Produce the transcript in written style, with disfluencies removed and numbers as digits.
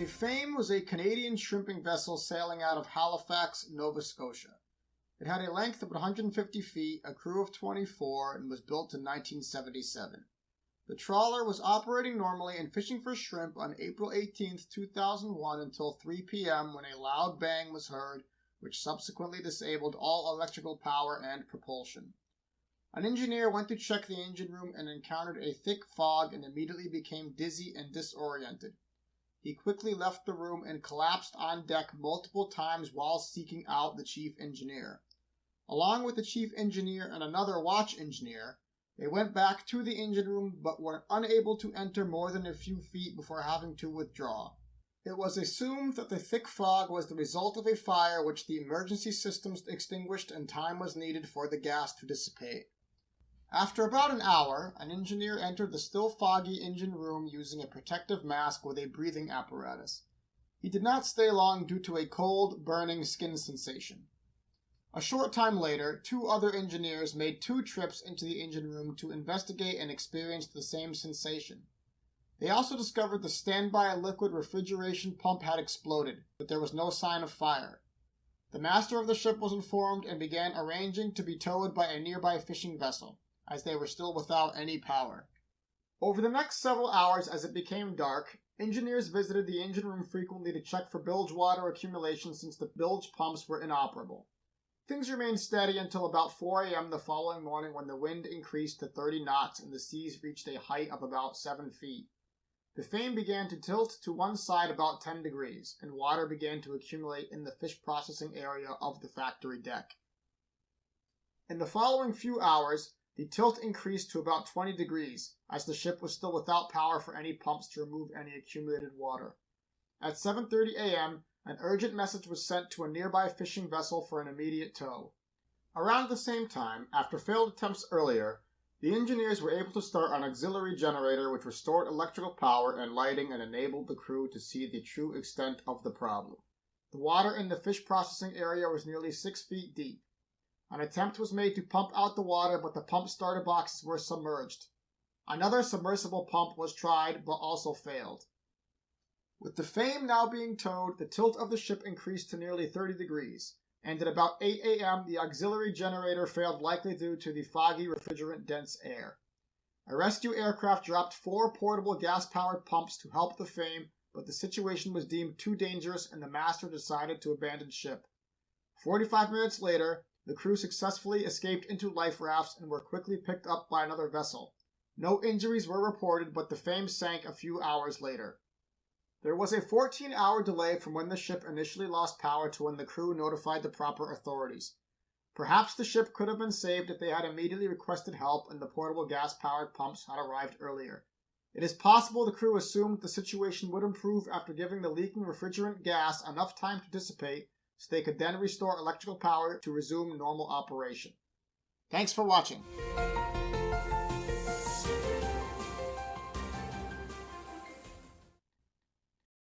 The Fame was a Canadian shrimping vessel sailing out of Halifax, Nova Scotia. It had a length of 150 feet, a crew of 24, and was built in 1977. The trawler was operating normally and fishing for shrimp on April 18, 2001 until 3 p.m. when a loud bang was heard, which subsequently disabled all electrical power and propulsion. An engineer went to check the engine room and encountered a thick fog and immediately became dizzy and disoriented. He quickly left the room and collapsed on deck multiple times while seeking out the chief engineer. Along with the chief engineer and another watch engineer, they went back to the engine room but were unable to enter more than a few feet before having to withdraw. It was assumed that the thick fog was the result of a fire which the emergency systems extinguished and time was needed for the gas to dissipate. After about an hour, an engineer entered the still foggy engine room using a protective mask with a breathing apparatus. He did not stay long due to a cold, burning skin sensation. A short time later, 2 other engineers made 2 trips into the engine room to investigate and experienced the same sensation. They also discovered the standby liquid refrigeration pump had exploded, but there was no sign of fire. The master of the ship was informed and began arranging to be towed by a nearby fishing vessel, as they were still without any power. Over the next several hours as it became dark, engineers visited the engine room frequently to check for bilge water accumulation since the bilge pumps were inoperable. Things remained steady until about 4 a.m. the following morning when the wind increased to 30 knots and the seas reached a height of about 7 feet. The Fame began to tilt to one side about 10 degrees, and water began to accumulate in the fish processing area of the factory deck. In the following few hours, the tilt increased to about 20 degrees, as the ship was still without power for any pumps to remove any accumulated water. At 7:30 a.m., an urgent message was sent to a nearby fishing vessel for an immediate tow. Around the same time, after failed attempts earlier, the engineers were able to start an auxiliary generator which restored electrical power and lighting and enabled the crew to see the true extent of the problem. The water in the fish processing area was nearly 6 feet deep. An attempt was made to pump out the water, but the pump starter boxes were submerged. Another submersible pump was tried, but also failed. With the Fame now being towed, the tilt of the ship increased to nearly 30 degrees, and at about 8 a.m. the auxiliary generator failed, likely due to the foggy refrigerant-dense air. A rescue aircraft dropped 4 portable gas-powered pumps to help the Fame, but the situation was deemed too dangerous and the master decided to abandon ship. 45 minutes later, the crew successfully escaped into life rafts and were quickly picked up by another vessel. No injuries were reported, but the Fame sank a few hours later. There was a 14-hour delay from when the ship initially lost power to when the crew notified the proper authorities. Perhaps the ship could have been saved if they had immediately requested help and the portable gas-powered pumps had arrived earlier. It is possible the crew assumed the situation would improve after giving the leaking refrigerant gas enough time to dissipate so they could then restore electrical power to resume normal operation. Thanks for watching.